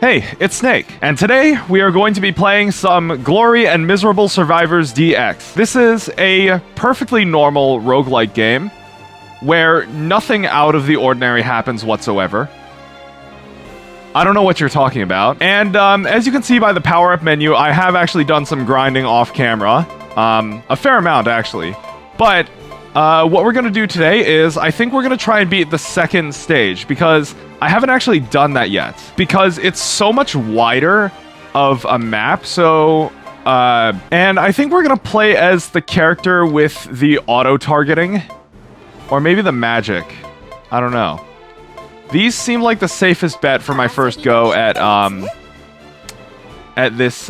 Hey, it's Snake, and today we are going to be playing some Glory and Miserable Survivors DX. This is a perfectly normal roguelike game where nothing out of the ordinary happens whatsoever. I don't know what you're talking about. And as you can see by the power-up menu, I have actually done some grinding off camera. A fair amount, actually. But what we're going to do today is I think we're going to try and beat the second stage, because I haven't actually done that yet, because it's so much wider of a map. So, and I think we're going to play as the character with the auto-targeting, or maybe the magic. I don't know. These seem like the safest bet for my first go at this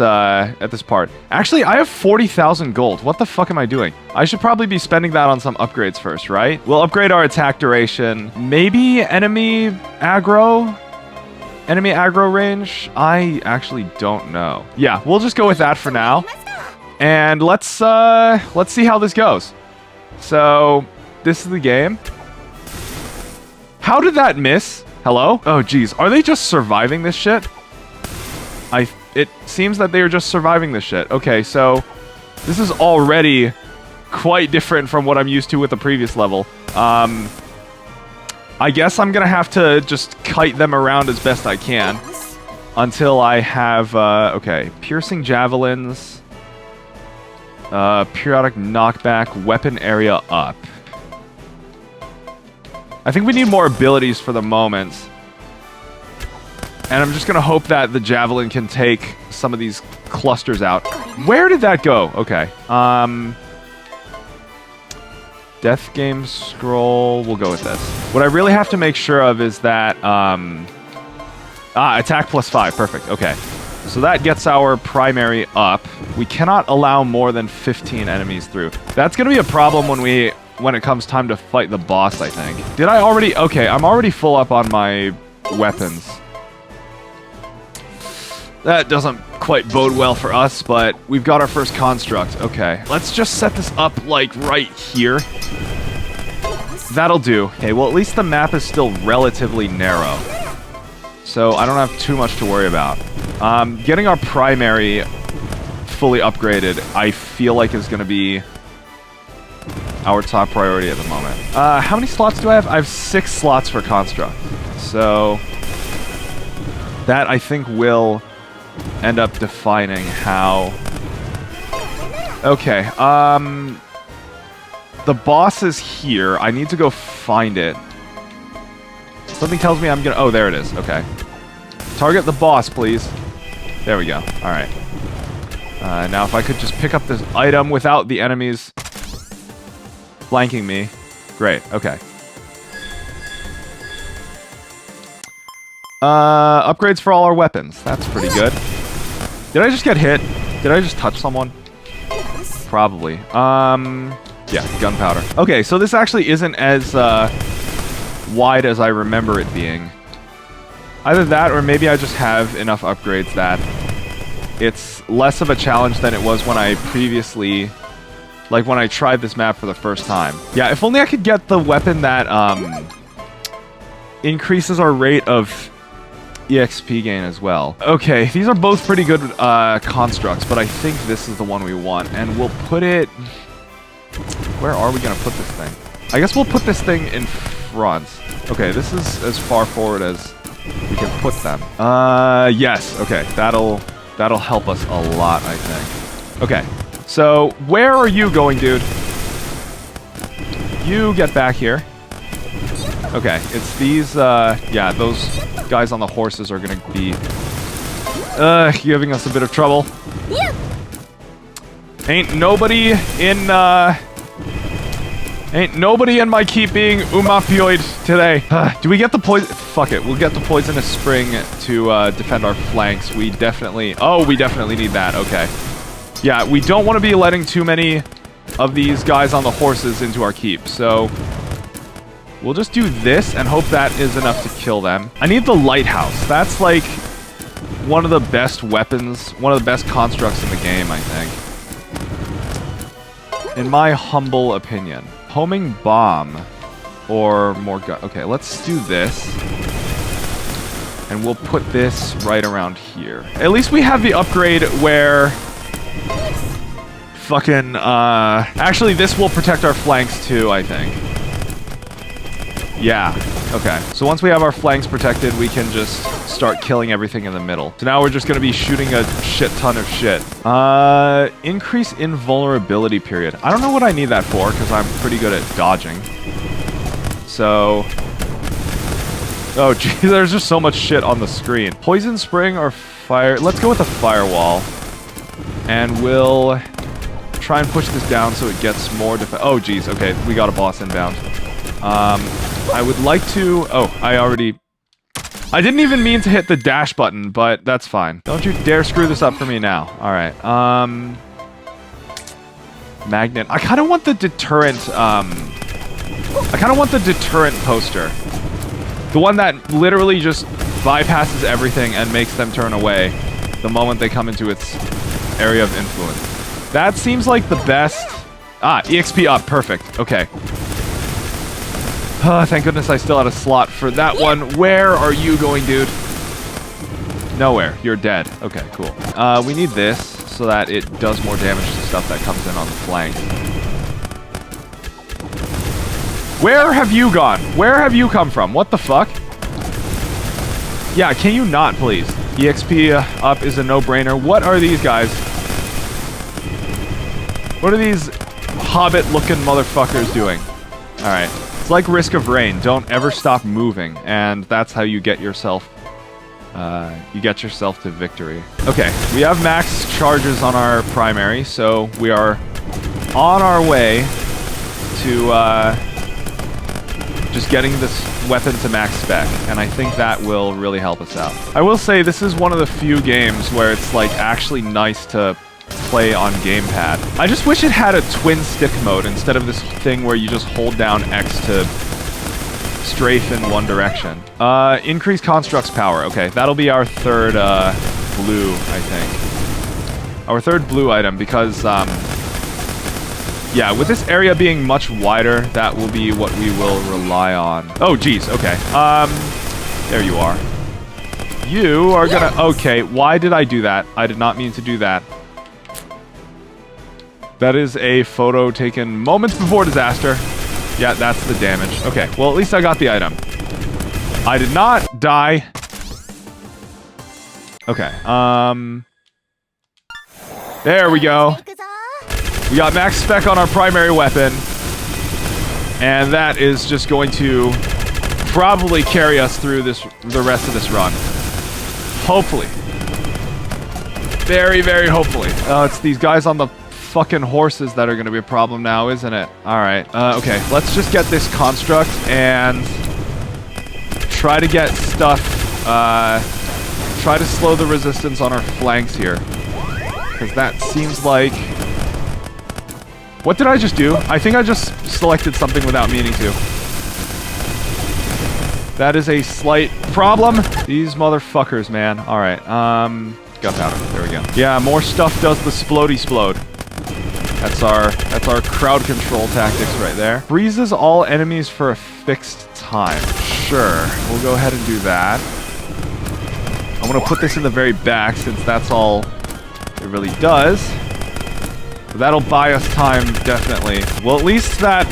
part. Actually, I have 40,000 gold. What the fuck am I doing? I should probably be spending that on some upgrades first, right? We'll upgrade our attack duration. Maybe enemy aggro range? I actually don't know. Yeah, we'll just go with that for now. And let's see how this goes. So, this is the game. How did that miss? Hello? Oh, geez. Are they just surviving this shit? It seems that they are just surviving this shit. Okay, so this is already quite different from what I'm used to with the previous level. I guess I'm gonna have to just kite them around as best I can until I have, okay, piercing javelins, periodic knockback, weapon area up. I think we need more abilities for the moment. And I'm just gonna hope that the javelin can take some of these clusters out. Where did that go? Okay. Death game scroll. We'll go with this. What I really have to make sure of is that attack +5. Perfect. Okay. So that gets our primary up. We cannot allow more than 15 enemies through. That's gonna be a problem when it comes time to fight the boss, I think. Did I already? Okay, I'm already full up on my weapons. That doesn't quite bode well for us, but we've got our first construct. Okay, let's just set this up, like, right here. That'll do. Okay, well, at least the map is still relatively narrow, so I don't have too much to worry about. Getting our primary fully upgraded, I feel like is going to be our top priority at the moment. How many slots do I have? I have 6 slots for construct, so that, I think, will end up defining how... Okay, the boss is here. I need to go find it. Something tells me I'm gonna... Oh, there it is. Okay. Target the boss, please. There we go. Alright. Now if I could just pick up this item without the enemies flanking me. Great. Okay. Upgrades for all our weapons. That's pretty good. Did I just get hit? Did I just touch someone? Probably. Yeah, gunpowder. Okay, so this actually isn't as, wide as I remember it being. Either that, or maybe I just have enough upgrades that it's less of a challenge than it was when I previously... Like, when I tried this map for the first time. Yeah, if only I could get the weapon that, increases our rate of EXP gain as well. Okay, these are both pretty good constructs, but I think this is the one we want. And we'll put it... Where are we going to put this thing? I guess we'll put this thing in front. Okay, this is as far forward as we can put them. Yes. Okay, that'll help us a lot, I think. Okay, so where are you going, dude? You get back here. Okay, it's these, yeah, those guys on the horses are gonna be, giving us a bit of trouble. Ain't nobody in my keep being umapioid today. Do we get the poison? Fuck it, we'll get the poisonous spring to, defend our flanks. We definitely need that, okay. Yeah, we don't want to be letting too many of these guys on the horses into our keep, so... We'll just do this and hope that is enough to kill them. I need the lighthouse. That's like one of the best weapons, one of the best constructs in the game, I think. In my humble opinion. Homing bomb or more gun. Okay, let's do this. And we'll put this right around here. At least we have the upgrade where... Fucking, actually, this will protect our flanks too, I think. Yeah. Okay. So once we have our flanks protected, we can just start killing everything in the middle. So now we're just going to be shooting a shit ton of shit. Increase invulnerability period. I don't know what I need that for, because I'm pretty good at dodging. So... Oh, gee, there's just so much shit on the screen. Poison spring or fire... Let's go with a firewall. And we'll try and push this down so it gets more oh, geez. Okay, we got a boss inbound. I would like to... Oh, I didn't even mean to hit the dash button, but that's fine. Don't you dare screw this up for me now. Alright, magnet. I kind of want the deterrent, poster. The one that literally just bypasses everything and makes them turn away the moment they come into its area of influence. That seems like the best... Ah, EXP up. Perfect. Okay. Thank goodness I still had a slot for that one. Where are you going, dude? Nowhere. You're dead. Okay, cool. We need this so that it does more damage to stuff that comes in on the flank. Where have you gone? Where have you come from? What the fuck? Yeah, can you not, please? EXP up is a no-brainer. What are these guys? What are these hobbit-looking motherfuckers doing? Alright. It's like Risk of Rain. Don't ever stop moving. And that's how you get yourself... to victory. Okay, we have max charges on our primary, so we are on our way to, just getting this weapon to max spec, and I think that will really help us out. I will say this is one of the few games where it's like actually nice to play on gamepad. I just wish it had a twin stick mode instead of this thing where you just hold down X to strafe in one direction. Increase constructs power. Okay, that'll be our third blue, I think. Our third blue item because yeah, with this area being much wider, that will be what we will rely on. Oh, geez, okay. There you are. You are gonna... Okay, why did I do that? I did not mean to do that. That is a photo taken moments before disaster. Yeah, that's the damage. Okay, well, at least I got the item. I did not die. Okay, there we go. We got max spec on our primary weapon. And that is just going to probably carry us through the rest of this run. Hopefully. Very, very hopefully. It's these guys on the fucking horses that are going to be a problem now, isn't it? Alright. Okay, let's just get this construct and try to get stuff, try to slow the resistance on our flanks here. Because that seems like... What did I just do? I think I just selected something without meaning to. That is a slight problem. These motherfuckers, man. Alright, gunpowder. There we go. Yeah, more stuff does the splody-splode. That's our crowd control tactics right there. Freezes all enemies for a fixed time. Sure, we'll go ahead and do that. I'm gonna put this in the very back since that's all it really does. That'll buy us time, definitely. Well, at least that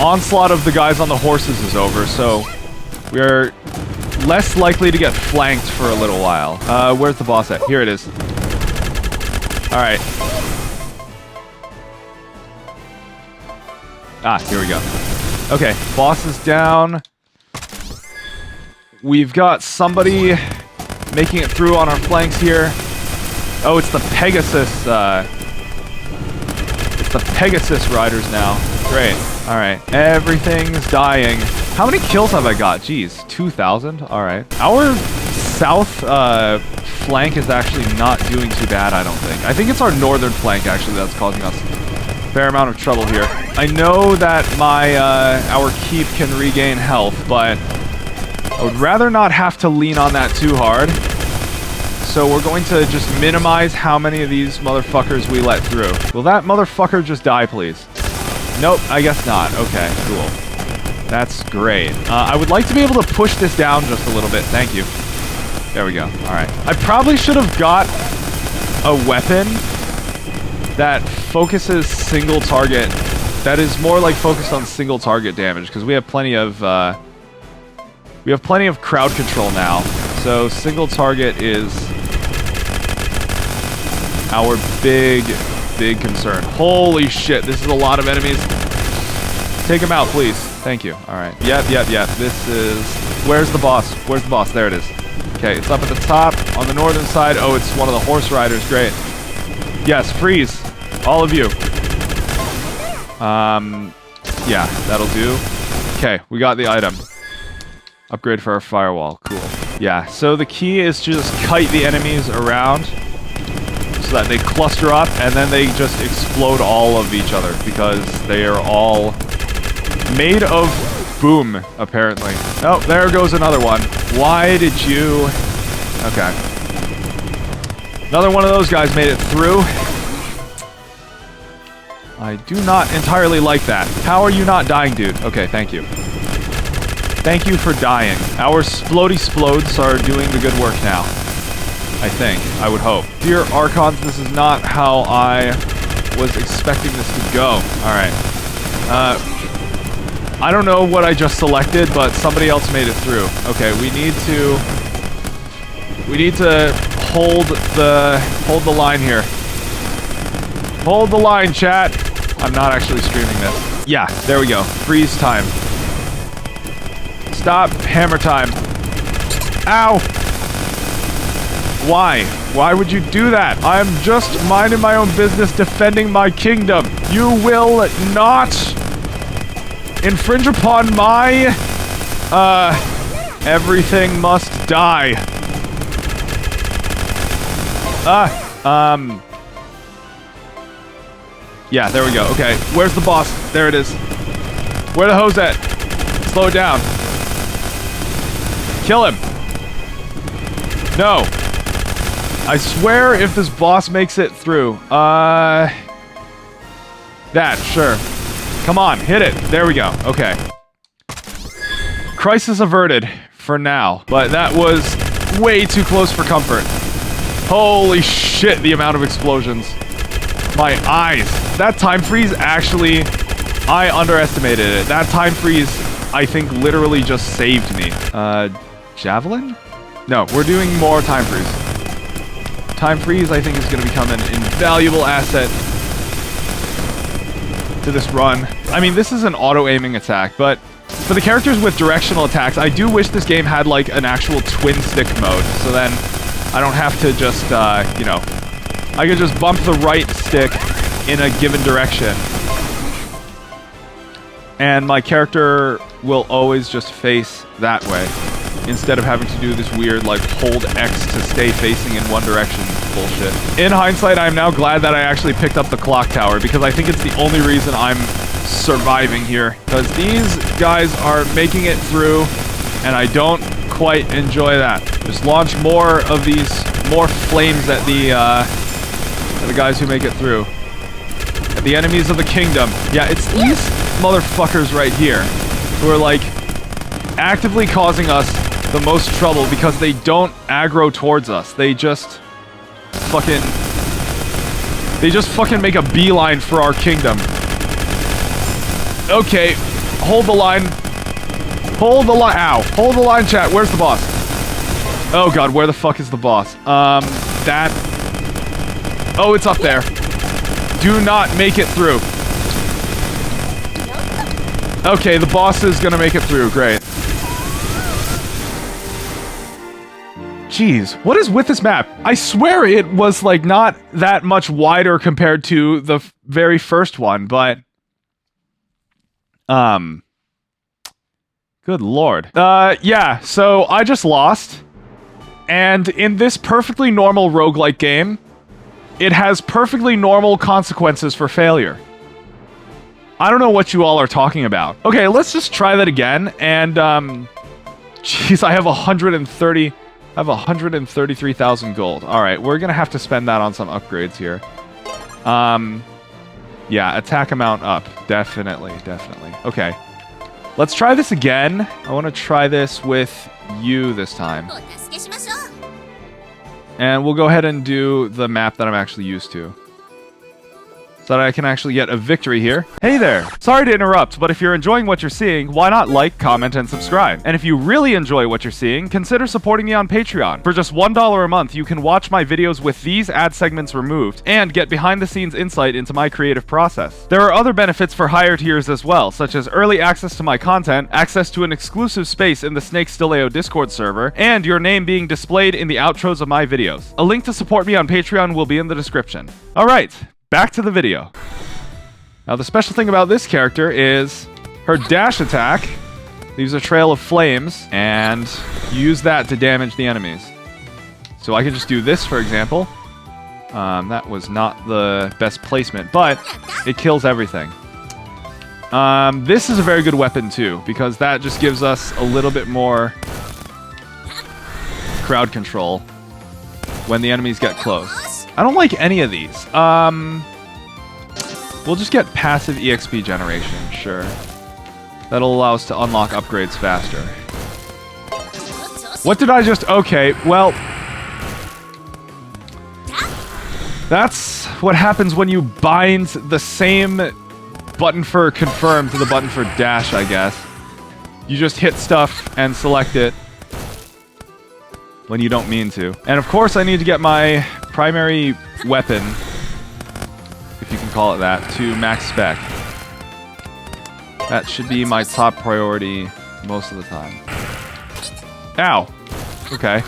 onslaught of the guys on the horses is over, so we are less likely to get flanked for a little while. Where's the boss at? Here it is. Alright. Ah, here we go. Okay, boss is down. We've got somebody making it through on our flanks here. Oh, it's the Pegasus, the Pegasus riders now. Great. Alright. Everything's dying. How many kills have I got? Jeez. 2,000? Alright. Our south flank is actually not doing too bad, I don't think. I think it's our northern flank, actually, that's causing us a fair amount of trouble here. I know that our keep can regain health, but I would rather not have to lean on that too hard. So we're going to just minimize how many of these motherfuckers we let through. Will that motherfucker just die, please? Nope, I guess not. Okay, cool. That's great. I would like to be able to push this down just a little bit. Thank you. There we go. All right. I probably should have got a weapon that focuses single target. That is more like focused on single target damage because we have plenty of crowd control now. So single target is our big concern. Holy shit! This is a lot of enemies. Take them out, please. Thank you. All right. Yep. This is. Where's the boss? Where's the boss? There it is. Okay, it's up at the top on the northern side. Oh, it's one of the horse riders. Great. Yes, freeze. All of you. Yeah, that'll do. Okay, we got the item. Upgrade for our firewall. Cool. Yeah, so the key is to just kite the enemies around so that they cluster up and then they just explode all of each other because they are all made of boom, apparently. Oh, there goes another one. Why did you... Okay. Another one of those guys made it through. I do not entirely like that. How are you not dying, dude? Okay, thank you. Thank you for dying. Our splody splodes are doing the good work now. I think. I would hope. Dear Archons, this is not how I was expecting this to go. Alright. I don't know what I just selected, but somebody else made it through. Okay, we need to hold the line here. Hold the line, chat. I'm not actually streaming this. Yeah, there we go. Freeze time. Stop hammer time. Ow! Why? Why would you do that? I'm just minding my own business, defending my kingdom. You will not infringe upon my... everything must die. Yeah, there we go. Okay, where's the boss? There it is. Where the hose at? Slow it down. Kill him. No. I swear if this boss makes it through. That, sure. Come on, hit it. There we go. Okay. Crisis averted for now, but that was way too close for comfort. Holy shit, the amount of explosions. My eyes. That time freeze actually, I underestimated it. That time freeze, I think, literally just saved me. Javelin? No, we're doing more time freeze. Time freeze, I think, is going to become an invaluable asset to this run. I mean, this is an auto-aiming attack, but for the characters with directional attacks, I do wish this game had, like, an actual twin-stick mode, so then I don't have to just, you know, I could just bump the right stick in a given direction. And my character will always just face that way, instead of having to do this weird, like, hold X to stay facing in one direction bullshit. In hindsight, I'm now glad that I actually picked up the clock tower, because I think it's the only reason I'm surviving here. Because these guys are making it through, and I don't quite enjoy that. Just launch more of these, more flames at the guys who make it through. At the enemies of the kingdom. Yeah, it's these motherfuckers right here who are, like, actively causing us the most trouble because they don't aggro towards us. They just fucking make a beeline for our kingdom. Okay, hold the line. Hold the line. Ow. Hold the line, chat. Where's the boss? Oh god, where the fuck is the boss? That... Oh, it's up there. Do not make it through. Okay, the boss is gonna make it through. Great. Jeez, what is with this map? I swear it was, like, not that much wider compared to the very first one, but... Good lord. Yeah, so I just lost. And in this perfectly normal roguelike game, it has perfectly normal consequences for failure. I don't know what you all are talking about. Okay, let's just try that again, and, jeez, I have 133,000 gold. Alright, we're gonna have to spend that on some upgrades here. Yeah, attack amount up. Definitely. Okay. Let's try this again. I want to try this with you this time. And we'll go ahead and do the map that I'm actually used to, so that I can actually get a victory here. Hey there! Sorry to interrupt, but if you're enjoying what you're seeing, why not like, comment, and subscribe? And if you really enjoy what you're seeing, consider supporting me on Patreon. For just $1 a month, you can watch my videos with these ad segments removed, and get behind-the-scenes insight into my creative process. There are other benefits for higher tiers as well, such as early access to my content, access to an exclusive space in the Snake Stileo Discord server, and your name being displayed in the outros of my videos. A link to support me on Patreon will be in the description. Alright. Back to the video. Now, the special thing about this character is her dash attack leaves a trail of flames, and you use that to damage the enemies. So I can just do this, for example. That was not the best placement, but it kills everything. This is a very good weapon, too, because that just gives us a little bit more crowd control when the enemies get close. I don't like any of these. We'll just get passive EXP generation, sure. That'll allow us to unlock upgrades faster. What did I just... Okay, well... That's what happens when you bind the same button for confirm to the button for dash, I guess. You just hit stuff and select it when you don't mean to. And of course I need to get my primary weapon, if you can call it that, to max spec. That should be my top priority most of the time. Ow! Okay.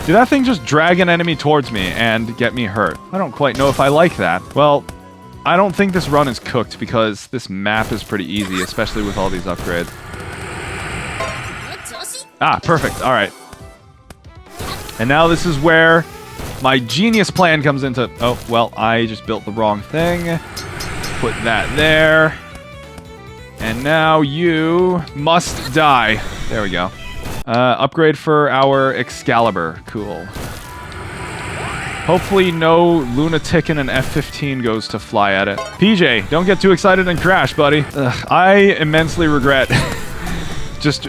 Did that thing just drag an enemy towards me and get me hurt? I don't quite know if I like that. Well, I don't think this run is cooked because this map is pretty easy, especially with all these upgrades. Ah, perfect. Alright. And now this is where my genius plan comes into... Oh, well, I just built the wrong thing. Put that there. And now you must die. There we go. Upgrade for our Excalibur. Cool. Hopefully no lunatic in an F-15 goes to fly at it. PJ, don't get too excited and crash, buddy. Ugh, I immensely regret just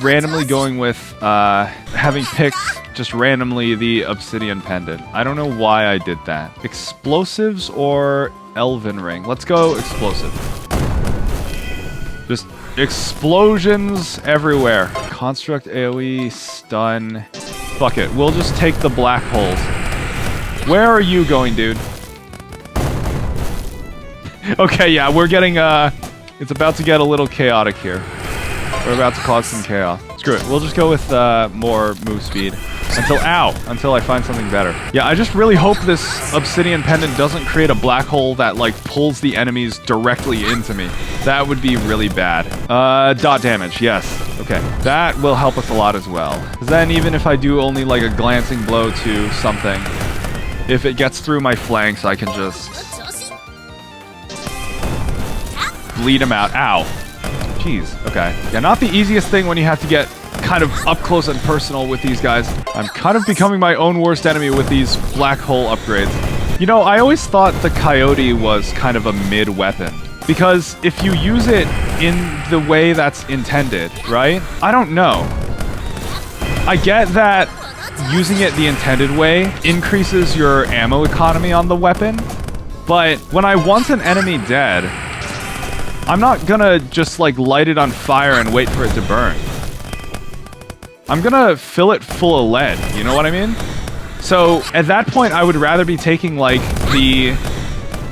randomly going with having picked just randomly the Obsidian Pendant. I don't know why I did that. Explosives or Elven Ring? Let's go explosive. Just explosions everywhere. Construct AoE, stun. Fuck it. We'll just take the black holes. Where are you going, dude? Okay, yeah, we're getting, it's about to get a little chaotic here. We're about to cause some chaos. Screw it. We'll just go with more move speed. Until I find something better. Yeah, I just really hope this Obsidian Pendant doesn't create a black hole that, like, pulls the enemies directly into me. That would be really bad. Dot damage, yes. Okay, that will help us a lot as well. Because then even if I do only, like, a glancing blow to something, if it gets through my flanks, I can just bleed him out. Ow. Jeez, okay. Yeah, not the easiest thing when you have to get kind of up close and personal with these guys. I'm kind of becoming my own worst enemy with these black hole upgrades. You know, I always thought the Coyote was kind of a mid-weapon. Because if you use it in the way that's intended, right? I don't know. I get that using it the intended way increases your ammo economy on the weapon, but when I want an enemy dead, I'm not gonna just, like, light it on fire and wait for it to burn. I'm gonna fill it full of lead, you know what I mean? So, at that point, I would rather be taking, like, the...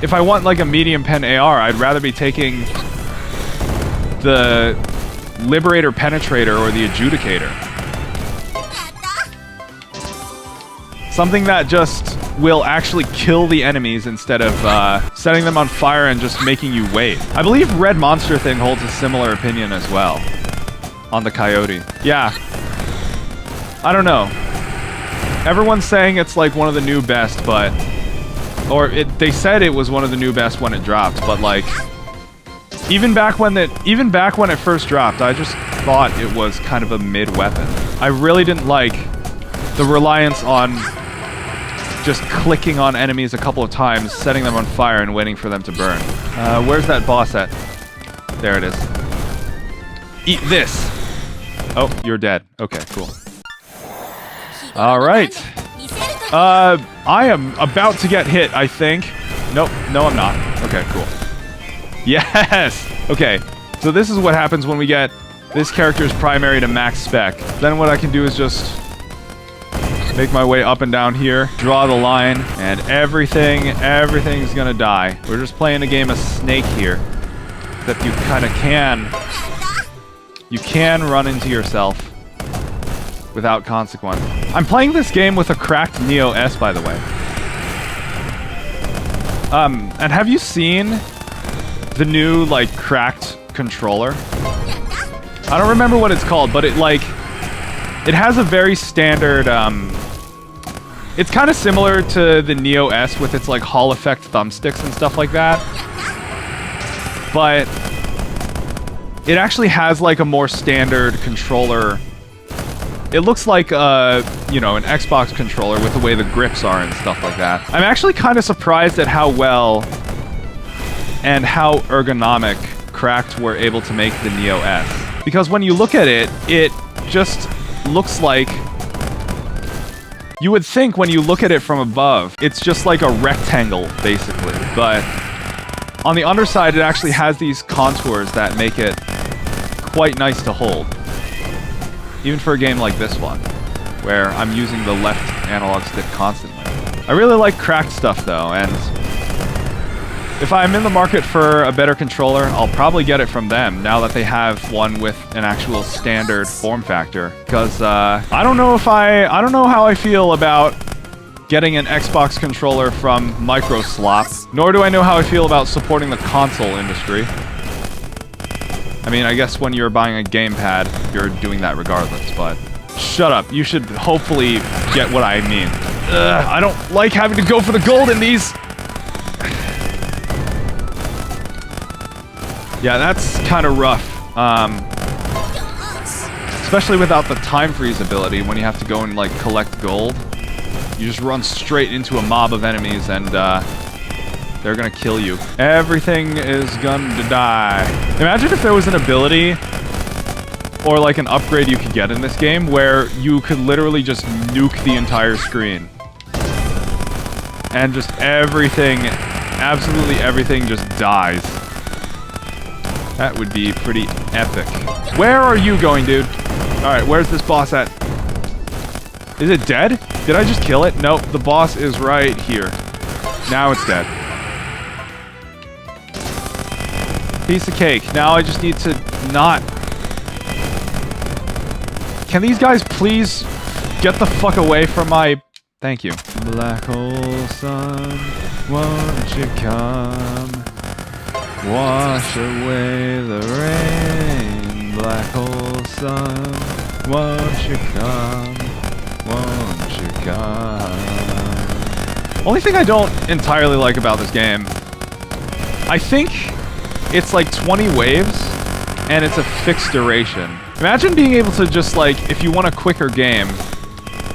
If I want, like, a medium pen AR, I'd rather be taking the Liberator Penetrator or the Adjudicator. Something that just will actually kill the enemies instead of setting them on fire and just making you wait. I believe Red Monster Thing holds a similar opinion as well on the Coyote. Yeah. I don't know. Everyone's saying it's like one of the new best, but... Or they said it was one of the new best when it dropped, but like... Even back when it first dropped, I just thought it was kind of a mid-weapon. I really didn't like the reliance on just clicking on enemies a couple of times, setting them on fire, and waiting for them to burn. Where's that boss at? There it is. Eat this! Oh, you're dead. Okay, cool. Alright. I am about to get hit, I think. Nope. No, I'm not. Okay, cool. Yes! Okay, so this is what happens when we get this character's primary to max spec. Then what I can do is just make my way up and down here, draw the line, and everything's gonna die. We're just playing a game of Snake here. That you kind of can run into yourself without consequence. I'm playing this game with a cracked Neo S, by the way. And have you seen the new, like, cracked controller? I don't remember what it's called, but it has a very standard, it's kind of similar to the Neo S with its, like, Hall effect thumbsticks and stuff like that. But it actually has, like, a more standard controller. It looks like, you know, an Xbox controller with the way the grips are and stuff like that. I'm actually kind of surprised at how well and how ergonomic Cracked were able to make the Neo S. Because when you look at it, it just looks like... You would think when you look at it from above, it's just like a rectangle, basically. But on the underside, it actually has these contours that make it quite nice to hold. Even for a game like this one, where I'm using the left analog stick constantly. I really like Cracked stuff, though, and if I'm in the market for a better controller, I'll probably get it from them, now that they have one with an actual standard form factor. Because, I don't know how I feel about getting an Xbox controller from Microslop, nor do I know how I feel about supporting the console industry. I mean, I guess when you're buying a gamepad, you're doing that regardless, but... Shut up, you should hopefully get what I mean. I don't like having to go for the gold in these! Yeah, that's kind of rough. Especially without the time freeze ability, when you have to go and, like, collect gold. You just run straight into a mob of enemies and, they're gonna kill you. Everything is gonna die. Imagine if there was an ability, or like an upgrade you could get in this game, where you could literally just nuke the entire screen. And just everything, absolutely everything just dies. That would be pretty epic. Where are you going, dude? Alright, where's this boss at? Is it dead? Did I just kill it? Nope, the boss is right here. Now it's dead. Piece of cake. Now I just need to not... Can these guys please get the fuck away from my... Thank you. Black hole sun, won't you come? Wash away the rain. Black hole sun, won't you come? Won't you come? Only thing I don't entirely like about this game, I think it's like 20 waves, and it's a fixed duration. Imagine being able to just, like, if you want a quicker game,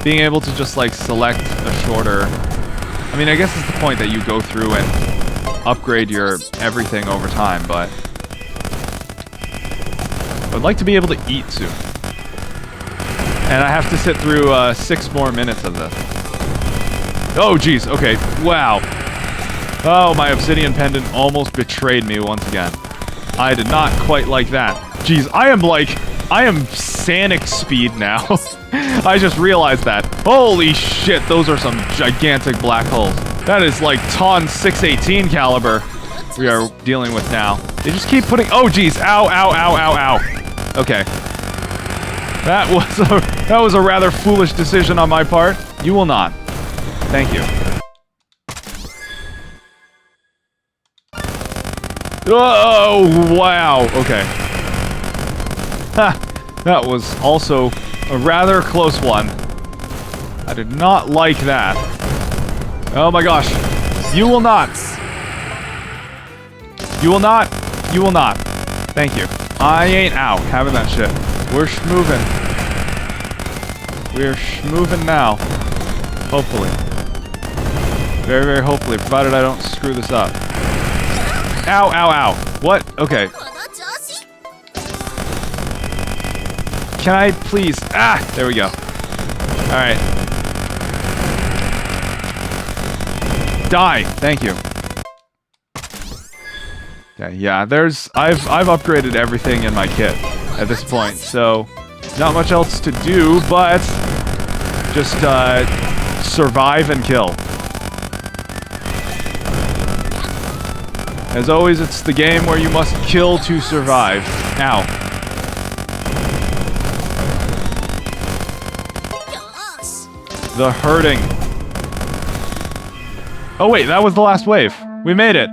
being able to just, like, select a shorter... I mean, I guess it's the point that you go through and upgrade your everything over time, but... I'd like to be able to eat soon. And I have to sit through 6 more minutes of this. Oh, jeez, okay, wow. Oh, my obsidian pendant almost betrayed me once again. I did not quite like that. Jeez, I am Sanic speed now. I just realized that. Holy shit, those are some gigantic black holes. That is like Ton 618 caliber we are dealing with now. They just keep putting... Oh, jeez, ow, ow, ow, ow, ow. Okay. That was a rather foolish decision on my part. You will not. Thank you. Oh, wow. Okay. Ha! That was also a rather close one. I did not like that. Oh my gosh. You will not. You will not. You will not. Thank you. I ain't out having that shit. We're schmoovin'. We're schmoovin' now. Hopefully. Very, very hopefully, provided I don't screw this up. Ow, ow, ow. What? Okay. Can I please... Ah! There we go. Alright. Die. Thank you. Okay, yeah, I've upgraded everything in my kit at this point, so not much else to do, but just survive and kill. As always, it's the game where you must kill to survive. Ow. The hurting. Oh wait, that was the last wave. We made it.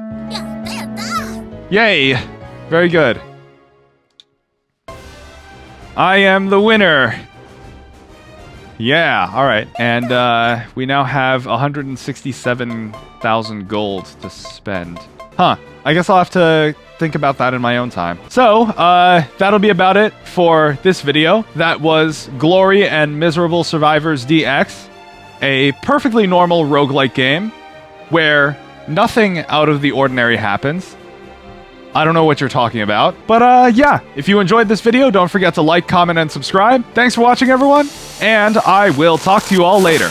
Yay! Very good. I am the winner. Yeah, alright. And we now have 167,000 gold to spend. Huh. I guess I'll have to think about that in my own time. So, that'll be about it for this video. That was Glory and Miserable Survivors DX, a perfectly normal roguelike game where nothing out of the ordinary happens. I don't know what you're talking about. But yeah, if you enjoyed this video, don't forget to like, comment, and subscribe. Thanks for watching, everyone, and I will talk to you all later.